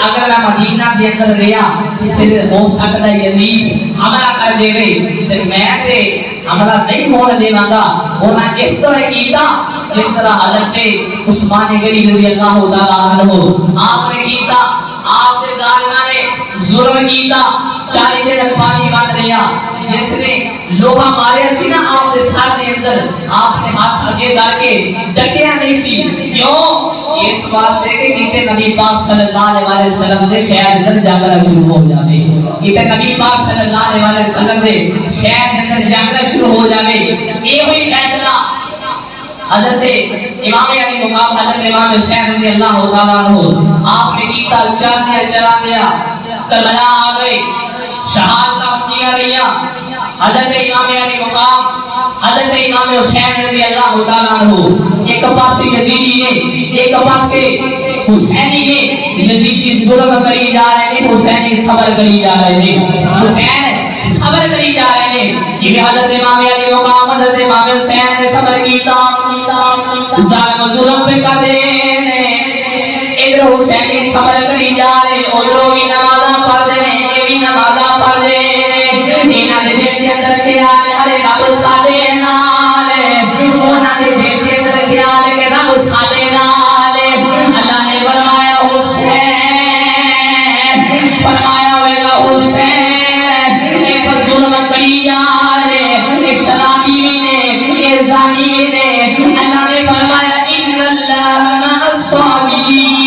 اگر میں مدینہ دے اندر رہیا پھر ہو سکتا ہے یزید حملہ کر دے گئے تے میں تے حملہ نہیں ہونے دے گا. انہاں اس طرح کیتا جس طرح حضرت عثمان غنی رضی اللہ تعالی عنہ آپ نے کیتا. آپ نے ظالماں نے ظلم کیتا 40 دن پانی بند رہیا. جس نے لوہا ماریا سی نا آپ کے ساتھ کے اندر آپ نے ہاتھ آگے کر کے ڈٹیا نہیں سی. کیوں؟ اس واسطے کہ کتے نبی پاک صلی اللہ علیہ وسلم سے شہر اندر جاگنا شروع ہو جاوے. کتے نبی پاک صلی اللہ علیہ وسلم سے شہر اندر جاگنا شروع ہو جاوے. یہ ہوئی فیصلہ حضرت امام علی مقام حضرت امام حسین رضی اللہ تعالیٰ عنہ آپ نے کیتا. چلا دیا کربلا آ گئے شہادت کیا رہیا. حضرت امام علی مقام حضرت امام حسین رضی اللہ تعالیٰ عنہ ایک پاس یزیدی نے ایک پاس حسینی نے یزیدی ظلم کری جا رہے ہیں حسینی صبر کری جا رہے ہیں. حسین صبر کری جا رہے ہیں. یہ حضرت امام علی مقام حضرت امام حسین نے صبر کیتا. ظالم ظلم پہ کر دینے ادھر حسینی صبر کری جا رہے ادھروں بھی نمازہ پڑھ دے یہ بھی نمازہ پڑھ دے. انہاں دے دل دے اندر خیال ہرے رب ساڈے نال انہاں دے دل دے اندر خیال کہ رب ساڈے نال. اللہ نے فرمایا حسین فرمایا ویلا حسین اے پر ظلم کری جا رہے اے شرابی بھی نے اے زانی بھی نے. اللہ نے فرمایا ان اللہ مع الصابرین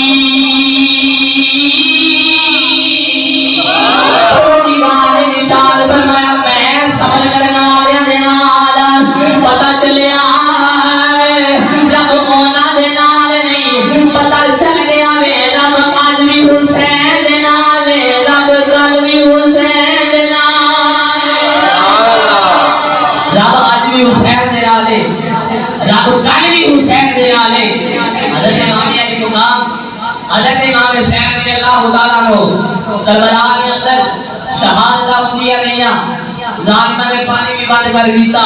حضرت امام حسین رضی اللہ تعالیٰ عنہ کربلا کے اندر شہادت دیا گیا. ظالمہ نے پانی بھی بند کر دیتا.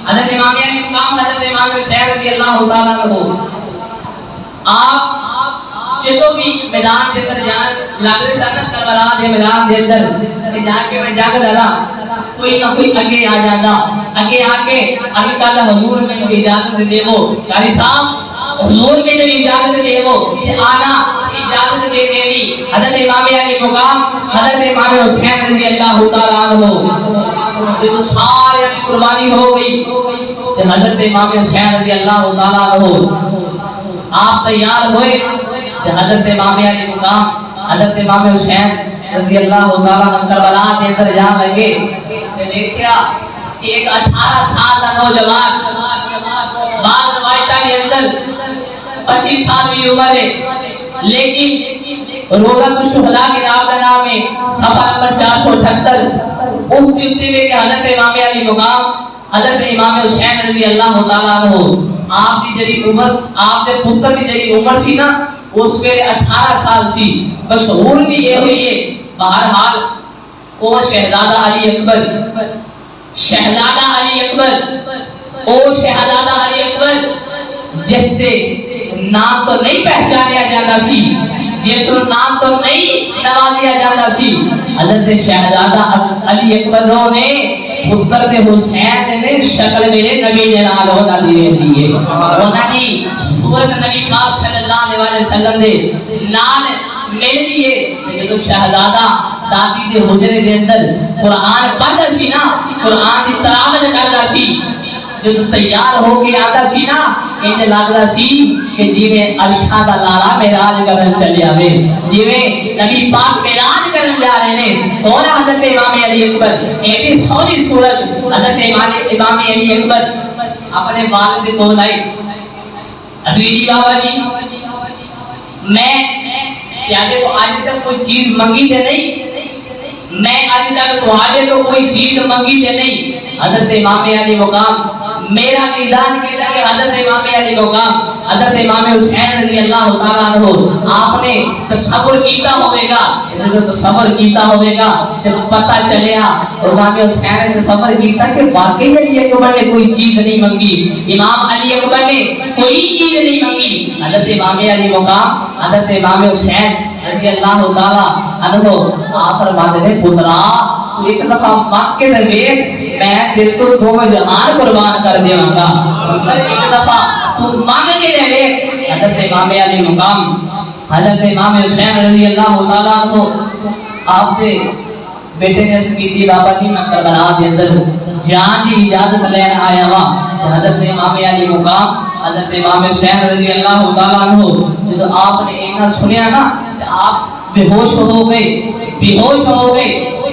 حضرت امام علی مقام حضرت امام حسین رضی اللہ تعالیٰ عنہ آپ چلو بھی میدان کے اندر جان لگ رہے سن کربلا کے میدان کے اندر جا کے میں جاگ ڈالا کوئی نہ کوئی اگے آ جاتا. اگے آ کے ابھی کہتا حضور میں کو اجازت دے وہ قاری صاحب حضور میں جو اجازت دے وہ آنا اجازت دے دی. حضرت امام علی مقام حضرت امام حسین رضی اللہ تعالیٰ عنہ جب سارے قربانی ہو گئی تو حضرت امام حسین رضی اللہ تعالیٰ عنہ آپ تیار ہوئے تو حضرت امام علی مقام حضرت امام حسین رضی اللہ تعالیٰ عنہ کربلا کے اندر جان لگے تو دیکھیا ایک 18 سال کا نوجوان بعض روایتوں کے اندر 25 سال کی عمر ہے لیکن روزہ الشہداء کے نام کا نام ہے صفحہ نمبر 478 اس کے اتنے میں کہ حضرت امام علی مقام حضرت امام حسین رضی اللہ تعالیٰ عنہ آپ کی جڑی عمر آپ کے پتر کی جڑی عمر سی نا اس پہ 18 سال سی. مشہور بھی یہ ہوئی ہے بہرحال وہ شہزادہ علی اکبر شہزادہ علی اکبر او شہزادہ علی اکبر جس سے نام تو نہیں پہچانیا جاتا سی جس کو نام تو نہیں نوازیا جاتا سی. حضرت شہزادہ علی اکبر نے پتر دے حسین نے شکل میرے نبی جلال ہونا دیئے دیئے ہونا دی صورت نبی پاک صلی اللہ علیہ وسلم دے نال میرے لیے جو شہزادہ دادی دے حجرے دے اندر قرآن پڑھتا سی نا قرآن دی تلاوت کرتا سی جو تیار ہو کے آتا سی نا انہیں لگتا سی کہ جیویں عرشاں دا لارا معراج کرن چلے آوے جیویں نبی پاک معراج کرن جا رہے ہیں. کون حضرت امام علی اکبر ایسی سونی صورت حضرت امام علی اکبر اپنے والد کو لائے حضرت بابا جی میں پیادے کو آج تک کوئی چیز منگی دے نہیں میں آج تک تمہارے کو کوئی چیز منگی دے نہیں. حضرت امام علی مقام میرا میدان کہتا کہ حضرت امام علی مقام حضرت امام حسین رضی اللہ تعالیٰ عنہ آپ نے تصور کیتا ہوئے گا جب تصور کیتا ہوئے گا جب پتہ چلیا امام حسین نے تصور کیتا کہ واقعی علی اکبر نے کوئی چیز نہیں منگی امام علی اکبر نے کوئی چیز نہیں منگی حضرت امام علی مقام حضرت امام حسین رضی اللہ تعالیٰ عنہ آپ فرماتے ہیں پترا تو ایک دفعہ مانگ کے دیکھ میں تیرے تو دونوں جہان قربان کر دیواں گا ایک دفعہ تو مانگ کے دیکھ حضرت امام علی مقام حضرت امام حسین رضی اللہ تعالیٰ عنہ آپ دے بیٹے نے عرض کی تھی بابا جی میں کربلا دے اندر جان دی اجازت لین آیا وا حضرت امام علی مقام حضرت امام حسین رضی اللہ تعالیٰ عنہ جب آپ نے اینا سنیا نا آپ بے ہوش ہو گئے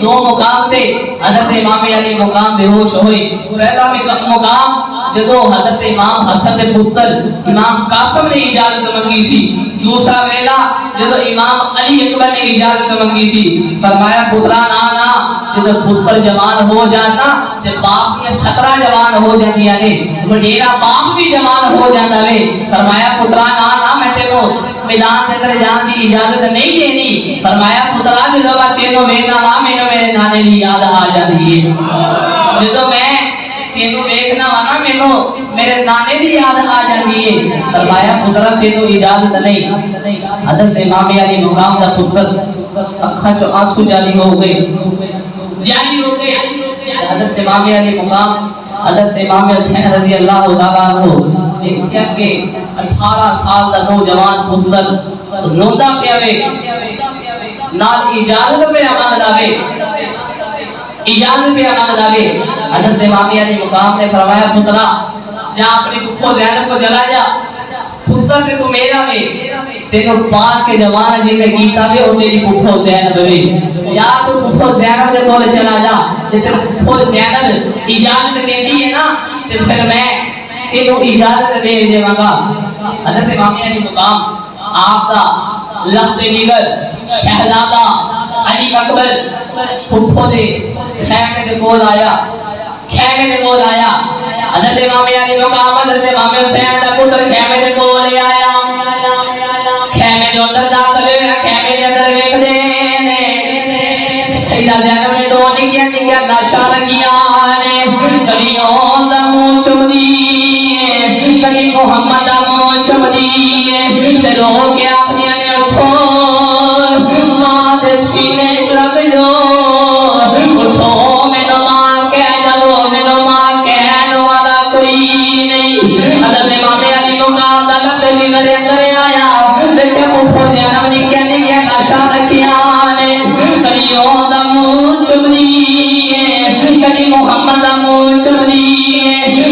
دو مقام تھے حضرت امام علی مقام بے ہوش ہوئے پہلا مقام جدو حضرت امام حسن دے پتر امام قاسم نے اجازت منگی سی دوسرا ویلا جدو امام علی اکبر نے اجازت منگی سی فرمایا پترا نانا جدو پتر جوان ہو جانا تے باپ دی 17 جوان ہو جاندیاں نے وڈیرا باپ بھی جوان ہو جاندا ہے فرمایا پترا نانا میں تینوں میدان دے اندر جان دی اجازت نہیں دینی فرمایا پترا جدو میں تینوں ویکھنا وا مینوں میرے نانے دی یاد آ جاندی ہے جدو میں تینوں ویکھنا وا نا مینوں میرے نانے دی یاد آ جاندی ہے فرمایا پترا تینوں اجازت نہیں حضرت امام علی مقام دا پتر اکھاں چوں آنسو جاری ہو گئے حضرت امام علی مقام حضرت امام حسین رضی اللہ تعالیٰ عنہ دیکھیا کہ 18 سال دا نوجوان پتر روندا پیا وے نال اجازت پہ مانگدا وے حضرت امام علی مقام نے فرمایا پترا جا اپنی پھپھو زینب کو جلا جا پتر تے تو میرا وے تینوں پاک کے جوان جی نے کیتا وے او تیری پھپھو زینب وے یا تو پھپھو زینب دے کول چلا جا تے پھپھو زینب اجازت دیندی ہے نا تے پھر میں تینوں اجازت دے دیواں گا حضرت امام علی مقام آپ دا لفظ نگر شہزادہ علی اکبر پھپھو دے خیمے دے کول آیا حضرت امام علی مقام حضرت امام حسین دا پتر خیمے دے کول آیا خیمے دے اندر داخل ہویا خیمے دے اندر ویکھدے نے سیدہ زینب نے دو نکیاں لاشاں رکھیاں نے کبھی اون دا منہ چمدی کبھی محمد دا منہ چمدی تے رو کے آخریاں نے اٹھو ماں دے سینے لگ جو اٹھو مینوں ماں کہہ جاؤ مینوں ماں کہن والا کوئی نہیں حضرت امام علی مقام دا لفظ میرے اندر آیا دیکھے پھپھو زینب نکیاں لاشاں رکھیاں نے کبھی اون دا منہ چمدی کبھی محمد دا منہ چمدی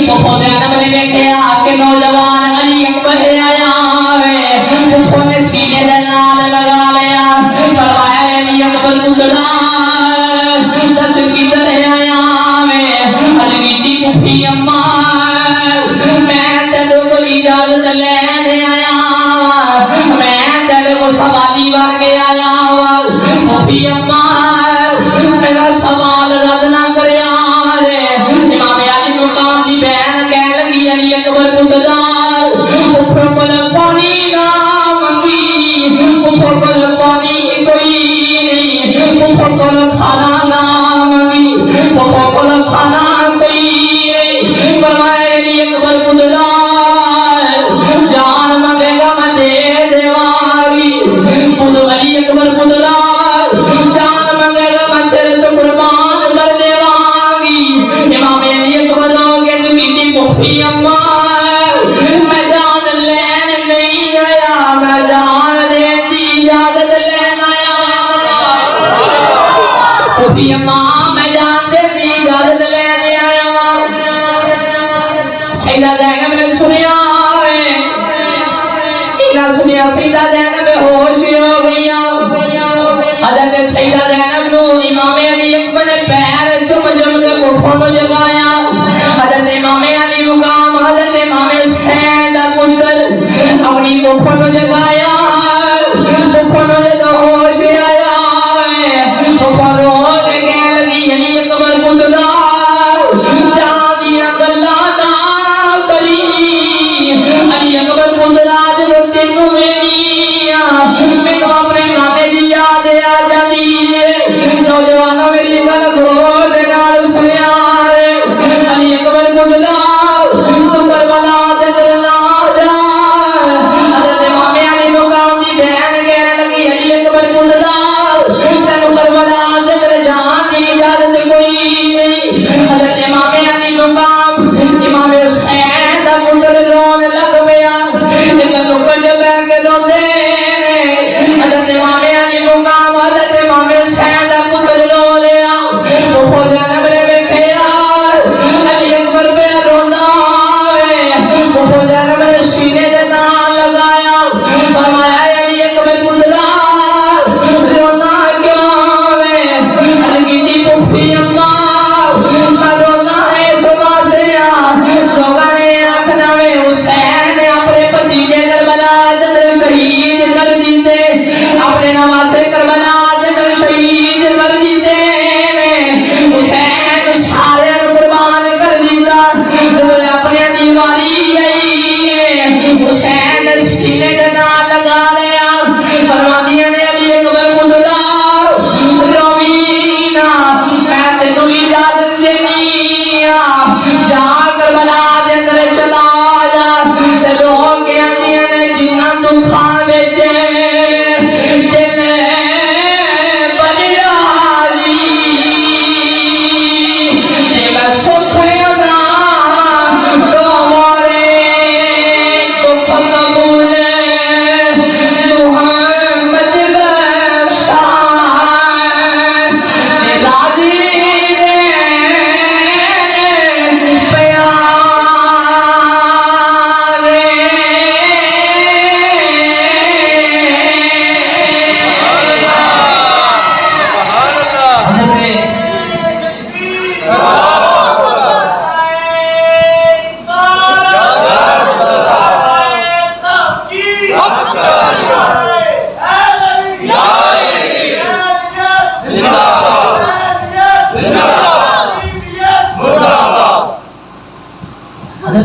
پھپھو زینب نے دیکھیا کہ نوجوان علی اکبر آیا پھپھو نے سینے دے نال لگا لیا فرمایا علی اکبر پترا دس کدھر آیا حضرتی پھپھی اماں میں تینوں کو اجازت لین آیا میں تینوں کو سوالی ورگے آیا پھپھی اماں میرا سوال رد نہ کریا امام علی مقام دی بہن کہہ لگی علی اکبر پترا پھپھو کول پانی نہ منگی پھپھو کول پانی کوئی نہیں پھپھو کول کھانا نہ منگی پھپھو کول کھانا کوئی نہیں فرمایا علی اکبر پترا جان منگے گا میں دے دیواں گی علی اکبر پترا جان منگے گا میں تیرے تو قربان کر دیواں گی امام علی اکبر ہو کے تو کیتی پھپھی اماں میں جان لین نہیں گیا میں جان دین دی اجازت لین آیا پھپھی اماں میں جان دین دی اجازت لین آیا سیدہ زینب نے سنیا سیدہ زینب ہوش ہو گئی حضرت سیدہ زینب نو امام علی اکبر نے پیر چم کے پھپھو نو جگایا حضرت امام علی مقام حضرت امام حسین دا پتر اپنی پھپھو نو جگایا پھپھو نو جب ہوش آیا پھپھو رو کے کہہ لگی علی اکبر پترا جا دیا گلاں دا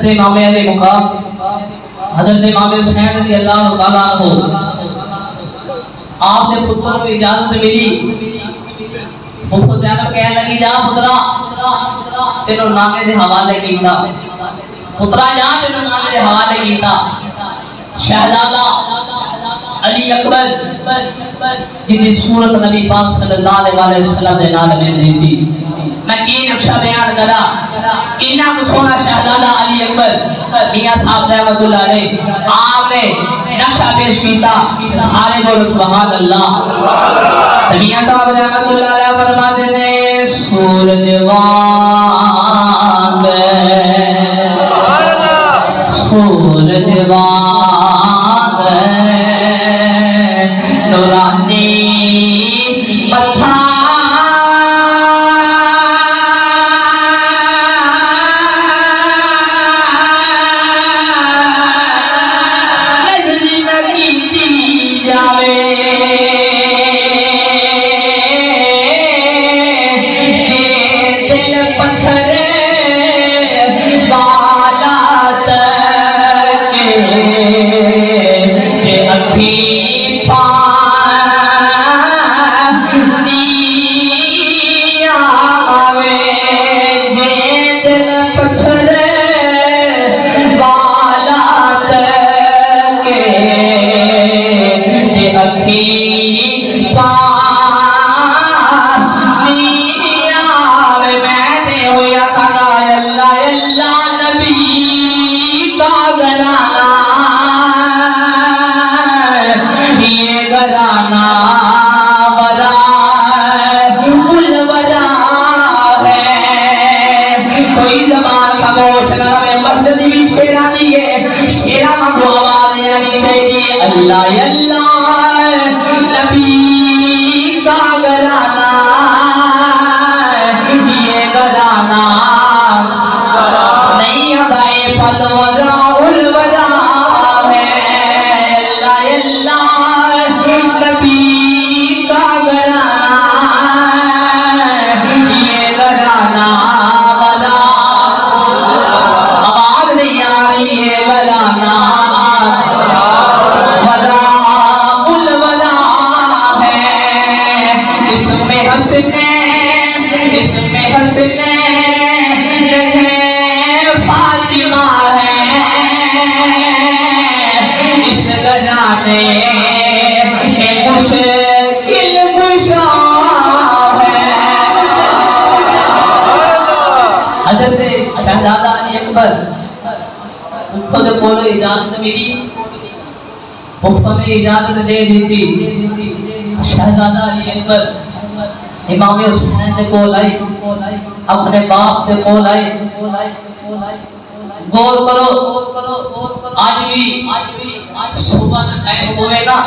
امام علی مقام حضرت امام حسین رضی اللہ تعالیٰ عنہ آپ نے پتر کو اجازت ملی پھپھو زینب کہنے لگی جا پترا تینوں نانے دے حوالے کیتا پترا جا تینوں نانے دے حوالے کیتا شہزادہ علی اکبر جن کی صورت نبی پاک صلی اللہ علیہ وسلم دے نال ملدی سی میں کی نقشہ بیان کرا اتنا سونا شہزادہ علی اکبر میاں صاحب رحمۃ اللہ علیہ آپ نے نقشہ پیش کیتا سارے بولو سبحان اللہ میاں صاحب رحمۃ اللہ علیہ فرماتے ہیں سورج وانگ سورج وانگ نورانی متھا اللہ اللہ نبی کا گھرانہ یہ گھرانہ نہیں ادائے پل ودا الودا ہے اللہ اللہ نبی کا گھرانہ یہ گھرانہ ودا آواز نہیں آ رہی ہے گھرانہ حضرت شہزادہ علی اکبر پھپھو نے بولو اجازت ملی پھپھو نے اجازت دے دی تھی شہزادہ علی اکبر امام حسین دے کول آئی اپنے باپ دے کول آئی غور کرو آج بھی صبح کا ٹائم ہوئے نا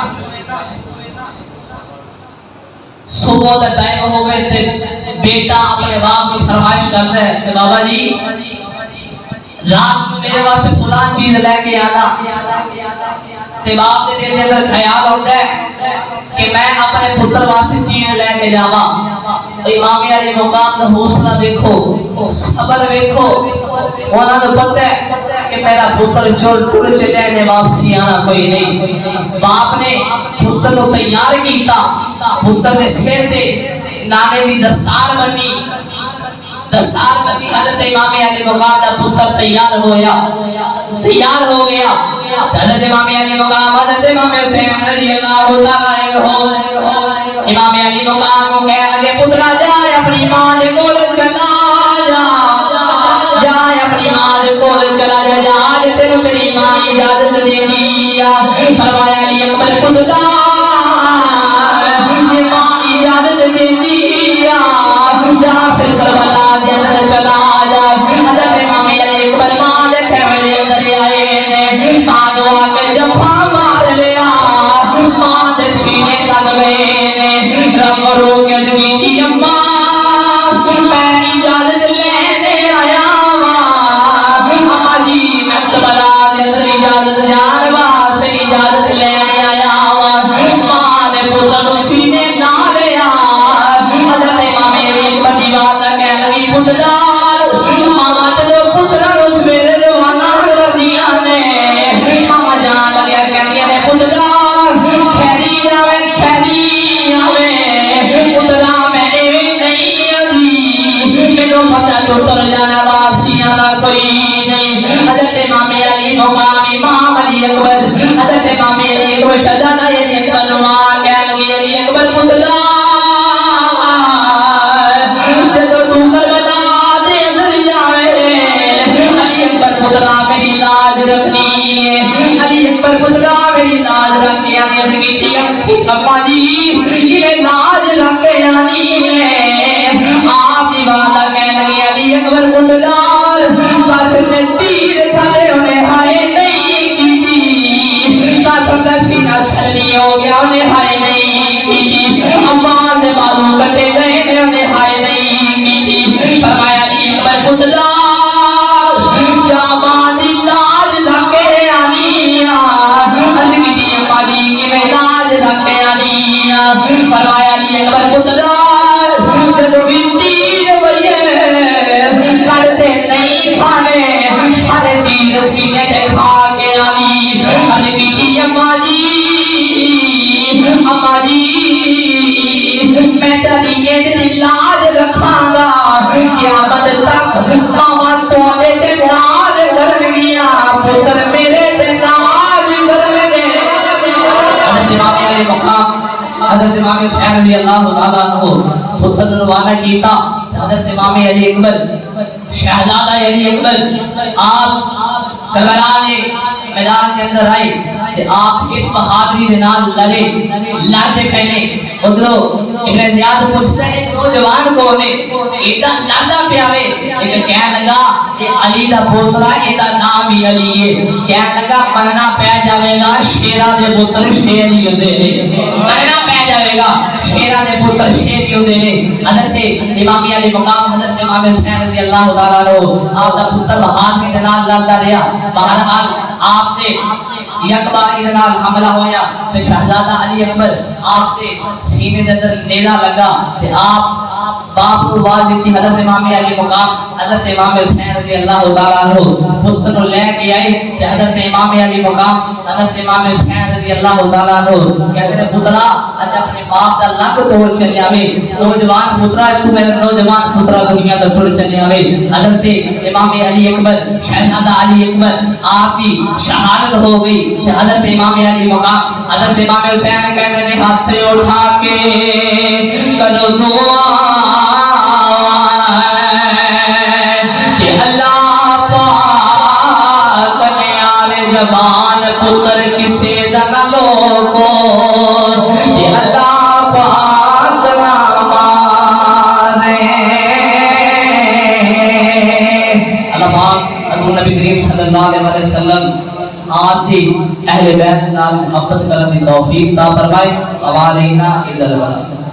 صبح کا ٹائم ہوئے تے بیٹا اپنے باپ کی فرمائش کرتا ہے کہ بابا جی رات میں میرے واسطے فلاں چیز لے کے آنا تے باپ دے دل دے اندر خیال ہوتا ہے کہ میں اپنے پتر واسطے چیز لے کے جاواں امام علی مقام کا حوصلہ دیکھو صبر دیکھو انہاں نوں پتہ ہے کہ میرا پتر چھوڑ ٹر چلے نے واپسی آنا کوئی نہیں باپ نے پتر کو تیار کیتا پتر دے سر تے نانے دی دستار بنی حضرت امام علی مقام دا پتر تیار ہو گیا حضرت امام علی مقام حضرت امام حسین رضی اللہ تعالیٰ عنہ امام علی مقام کو کہنے لگے پترا جائے اپنی ماں دے کول چلا جائے اپنی ماں دے کول چلا جا آج تینوں تیری ماں اجازت دے دی فرمایا علی اکبر پترا یہ ماں اجازت دے دی جا پھر کربلا دے اندر چلا جا حضرت امام علی اکبر ماں دے کمرے اندر آئے نے ماں دعا کے جفا مار لیا ماں دے سینے لگ گئے نے رب رو کے جگی اماں میں اجازت لینے آیا اماں جی میں کربلا دے اندر اجازت جان واسطے اجازت لینے آیا لگی علی اکبر پتلا جدو تو کربلا دے اندر جاوے علی اکبر پتلا میری لاج رکھنی علی اکبر پتلا میری لاج رکھ کے آنی اندر کی تھی اما جی یہ لاج رکھ کے آنی آپ دیوالا کہنے لگی علی اکبر پتلا بس نے تیر کھلے انہیں ہائے نہیں کی تھی قسم کا سینہ چھلنی ہو گیا انہیں ہائے نہیں کی تھی اما سے معلوم کٹے گئے انہیں ہائے نہیں کی تھی فرمایا علی اکبر پتلا یا مادی لاج لکے آنی حد کی تھی اما جی کی میں لاج لکے آنی فرمایا علی اکبر پتلا جدو بھی تیر بھئیے کرتے نہیں کھانے سارے تیر سینے کے کھا کے آنی حد کی تھی اما جی میں تیری یہ لاج رکھاں گا قیامت تک ماما توڑے تے ناز کرن گیا پتر میرے تے ناز کرن گے حضرت امام علی مقام حضرت امام حسین رضی اللہ تعالیٰ عنہ پتر روانہ کیتا حضرت امام علی اکبر شہزادہ علی اکبر آپ کربلا نے میدان کے اندر آئے کہ آپ اس بہادری دے نال لڑے لڑتے پہنے ادھرو ابن زیاد پوچھتا ہے نوجوان کو نے ایڈا لڑدا پیاوے لیکن کہنے لگا کہ علی دا پوترا ایڈا نام ہی علی ہے کہنے لگا مرنا پہ جاوے گا شیرا دے پتر شیر ہی ہوندے نے مرنا پہ جاوے گا شیرا دے پتر شیر ہی ہوندے نے حضرت امام علی مقام حضرت امام حسین رضی اللہ تعالیٰ عنہ آپ دا پتر بہادری دے نال لڑدا رہیا بہرحال آپ نے یک بار ادھر حملہ ہویا تو شہزادہ علی اکبر آپ نے سینے نظر نیلا لگا کہ آپ باپ کو واضح تھی حضرت امام علی مقام حضرت امام حسین رضی اللہ تعالیٰ عنہ پتر کو لے کے آئے کہ حضرت امام علی مقام حضرت امام حسین رضی اللہ تعالیٰ عنہ کہتے ہیں پترا اج اپنے باپ دا لنگ توڑ چلے آوے نوجوان پترا تو میرا نوجوان پترا دنیا دا توڑ چلے آوے حضرت امام علی اکبر شہزادہ علی اکبر آپ کی شہادت ہو گئی کہ حضرت امام علی مقام حضرت امام حسین کہتے ہیں ہاتھ سے اٹھا کے کرو دعا کہ اللہ پاک نے آرے زبان پتر کسے دنہ لوگو کہ اللہ پاک نہ مارے اللہ پاک حضور نبی کریم صلی اللہ علیہ وسلم آپ کی اہل بیت نال محبت کرنے کی توفیق عطا فرمائے وعلینا الى البلاغ